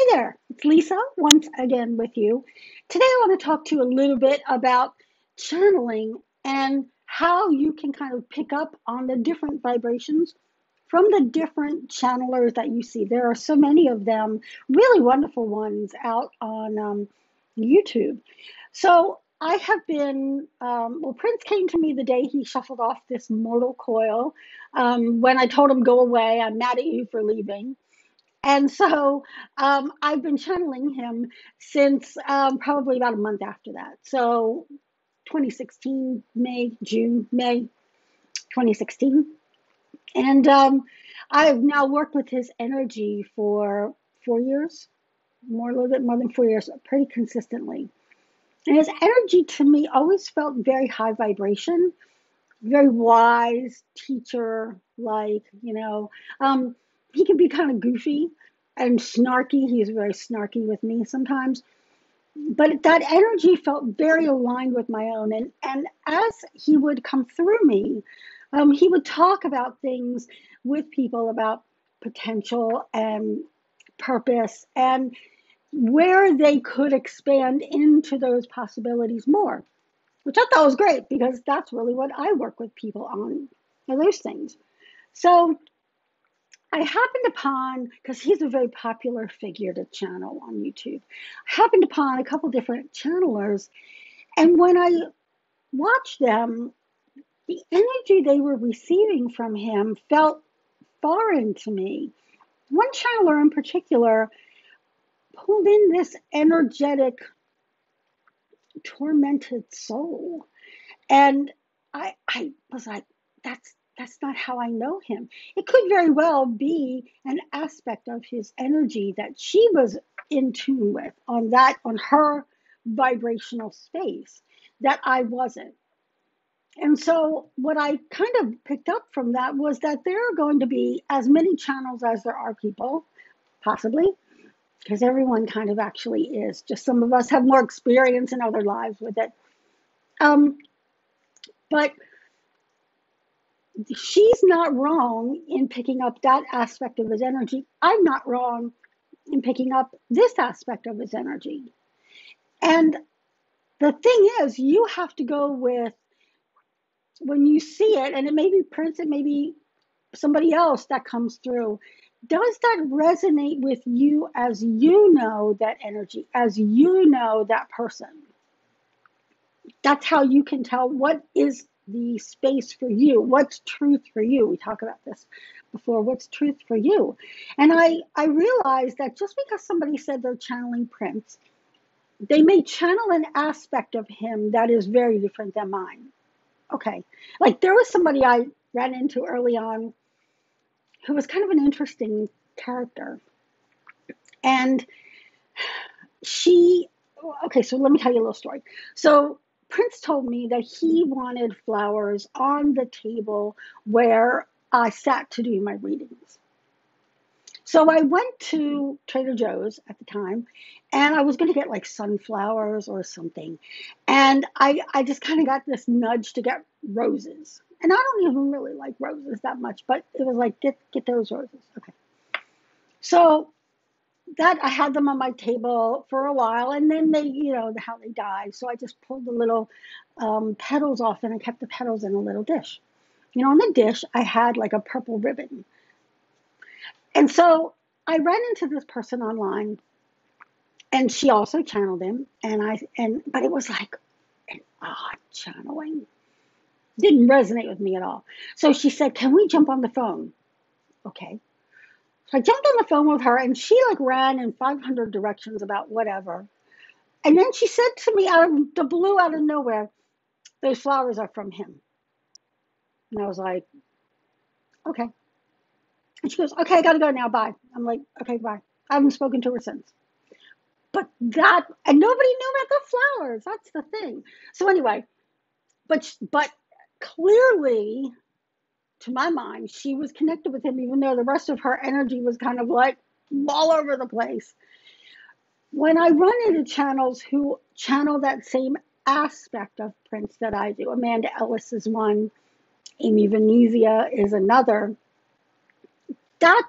Hey there, it's Lisa once again with you. Today I want to talk to you a little bit about channeling and how you can kind of pick up on the different vibrations from the different channelers that you see. There are so many of them, really wonderful ones out on YouTube. So I have been, well, Prince came to me the day he shuffled off this mortal coil. When I told him, go away, I'm mad at you for leaving. And so I've been channeling him since probably about a month after that. So 2016, May 2016. And I've now worked with his energy for 4 years, a little bit more than 4 years, pretty consistently. And his energy to me always felt very high vibration, very wise teacher like, he can be kind of goofy and snarky. He's very snarky with me sometimes. But that energy felt very aligned with my own. And as he would come through me, he would talk about things with people about potential and purpose and where they could expand into those possibilities more, which I thought was great because that's really what I work with people on, are those things. So I happened upon, because he's a very popular figure to channel on YouTube, I happened upon a couple different channelers, and when I watched them, the energy they were receiving from him felt foreign to me. One channeler in particular pulled in this energetic, tormented soul. And I was like, that's not how I know him. It could very well be an aspect of his energy that she was in tune with on her vibrational space that I wasn't. And so what I kind of picked up from that was that there are going to be as many channels as there are people, possibly, because everyone kind of actually is. Just some of us have more experience in other lives with it. Um, but she's not wrong in picking up that aspect of his energy. I'm not wrong in picking up this aspect of his energy. And the thing is, you have to go with when you see it, and it may be Prince, it may be somebody else that comes through. Does that resonate with you as you know that energy, as you know that person? That's how you can tell what is the space for you. What's truth for you? We talked about this before. What's truth for you? And I realized that just because somebody said they're channeling Prince, they may channel an aspect of him that is very different than mine. Okay. Like there was somebody I ran into early on who was kind of an interesting character. And okay, so let me tell you a little story. So Prince told me that he wanted flowers on the table where I sat to do my readings. So I went to Trader Joe's at the time, and I was going to get like sunflowers or something. And I just kind of got this nudge to get roses. And I don't even really like roses that much, but it was like, get those roses. Okay. So that I had them on my table for a while, and then they, how they die. So I just pulled the little petals off, and I kept the petals in a little dish. On the dish, I had like a purple ribbon. And so I ran into this person online, and she also channeled him, but it was like an odd channeling. Didn't resonate with me at all. So she said, "Can we jump on the phone?" Okay. So I jumped on the phone with her, and she like ran in 500 directions about whatever. And then she said to me out of the blue, out of nowhere, "Those flowers are from him." And I was like, okay. And she goes, "Okay, I got to go now. Bye." I'm like, "Okay, bye." I haven't spoken to her since. And nobody knew about the flowers. That's the thing. So anyway, but clearly, to my mind, she was connected with him, even though the rest of her energy was kind of like all over the place. When I run into channels who channel that same aspect of Prince that I do, Amanda Ellis is one, Amy Venezia is another, that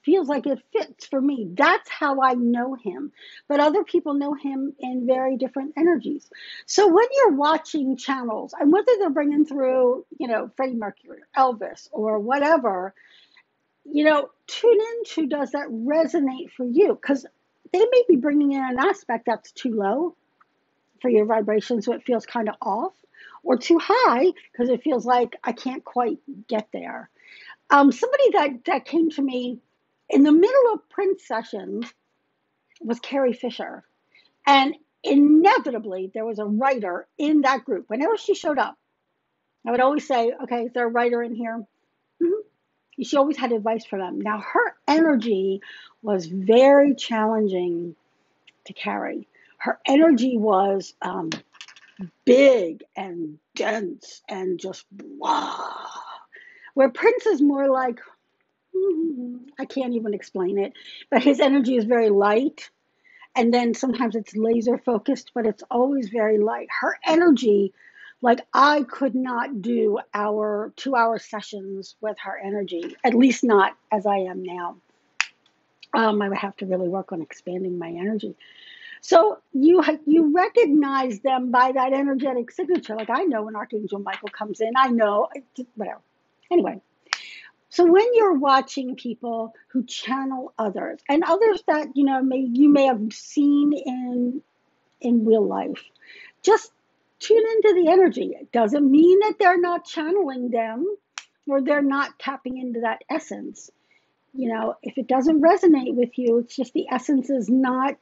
feels like it fits for me. That's how I know him. But other people know him in very different energies. So when you're watching channels, and whether they're bringing through, Freddie Mercury, Elvis, or whatever, tune into, does that resonate for you? Because they may be bringing in an aspect that's too low for your vibration, so it feels kind of off, or too high because it feels like I can't quite get there. Somebody that came to me in the middle of Prince sessions was Carrie Fisher. And inevitably, there was a writer in that group. Whenever she showed up, I would always say, okay, is there a writer in here? Mm-hmm. She always had advice for them. Now, her energy was very challenging to carry. Her energy was big and dense and just blah. Where Prince is more like, I can't even explain it, but his energy is very light. And then sometimes it's laser focused, but it's always very light. Her energy, like I could not do our 2-hour sessions with her energy, at least not as I am now. I would have to really work on expanding my energy. So you recognize them by that energetic signature. Like I know when Archangel Michael comes in, I know, whatever. Anyway, so when you're watching people who channel others and others that you may have seen in real life, just tune into the energy. It doesn't mean that they're not channeling them or they're not tapping into that essence. If it doesn't resonate with you, it's just the essence is not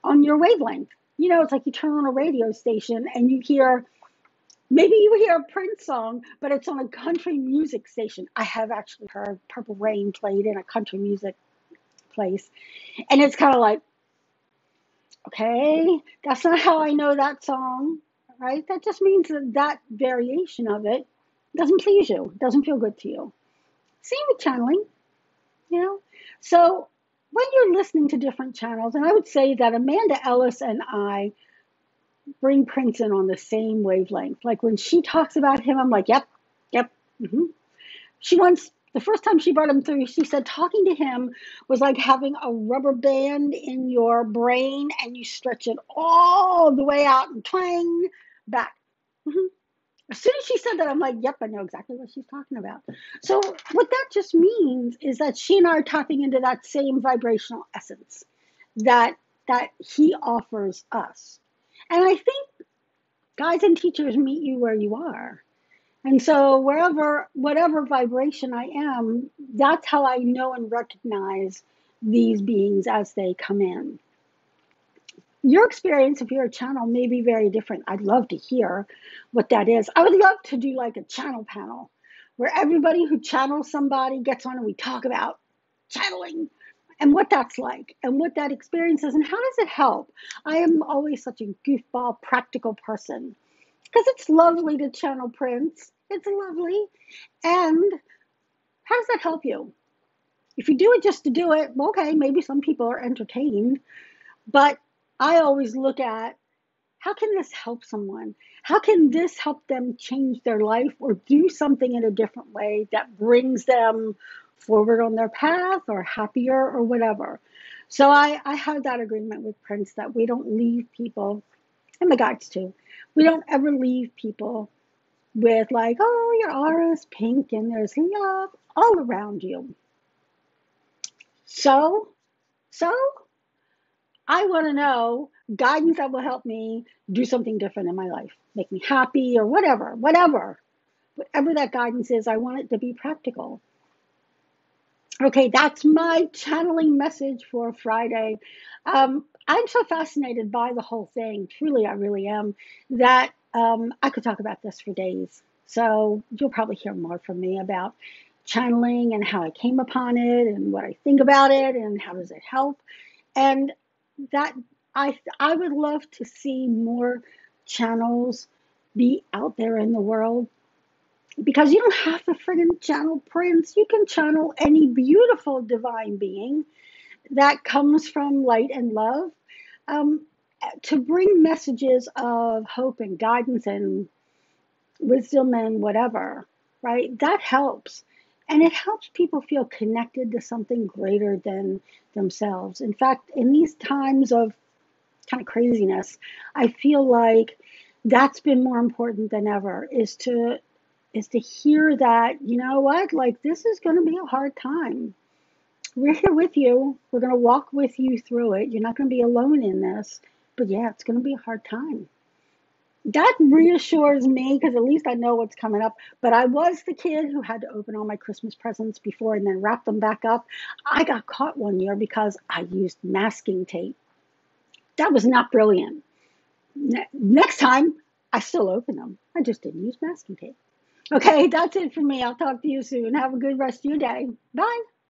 on your wavelength. It's like you turn on a radio station and maybe you hear a Prince song, but it's on a country music station. I have actually heard Purple Rain played in a country music place. And it's kind of like, okay, that's not how I know that song, right? That just means that variation of it doesn't please you, doesn't feel good to you. Same with channeling, you know? So when you're listening to different channels, and I would say that Amanda Ellis and I bring Prince in on the same wavelength. Like when she talks about him, I'm like, yep. Mm-hmm. The first time she brought him through, she said talking to him was like having a rubber band in your brain and you stretch it all the way out and twang back. Mm-hmm. As soon as she said that, I'm like, yep, I know exactly what she's talking about. So what that just means is that she and I are tapping into that same vibrational essence that he offers us. And I think guides and teachers meet you where you are. And so whatever vibration I am, that's how I know and recognize these beings as they come in. Your experience, if you're a channel, may be very different. I'd love to hear what that is. I would love to do like a channel panel where everybody who channels somebody gets on and we talk about channeling and what that's like and what that experience is and how does it help. I am always such a goofball, practical person because it's lovely to channel Prince. It's lovely. And how does that help you? If you do it just to do it, okay, maybe some people are entertained, but I always look at how can this help someone? How can this help them change their life or do something in a different way that brings them forward on their path or happier or whatever? So I have that agreement with Prince that we don't leave people, and the guides too, we don't ever leave people with like, oh, your aura is pink and there's love all around you. So I want to know guidance that will help me do something different in my life, make me happy or whatever that guidance is. I want it to be practical. Okay, that's my channeling message for Friday. I'm so fascinated by the whole thing. Truly, I really am. That I could talk about this for days. So you'll probably hear more from me about channeling and how I came upon it and what I think about it and how does it help. And that I would love to see more channels be out there in the world because you don't have to friggin' channel Prince. You can channel any beautiful divine being that comes from light and love to bring messages of hope and guidance and wisdom and whatever, right? That helps. And it helps people feel connected to something greater than themselves. In fact, in these times of kind of craziness, I feel like that's been more important than ever is to hear that, you know what, like this is going to be a hard time. We're here with you. We're going to walk with you through it. You're not going to be alone in this. But yeah, it's going to be a hard time. That reassures me because at least I know what's coming up. But I was the kid who had to open all my Christmas presents before and then wrap them back up. I got caught one year because I used masking tape. That was not brilliant. Next time, I still open them. I just didn't use masking tape. Okay, that's it for me. I'll talk to you soon. Have a good rest of your day. Bye.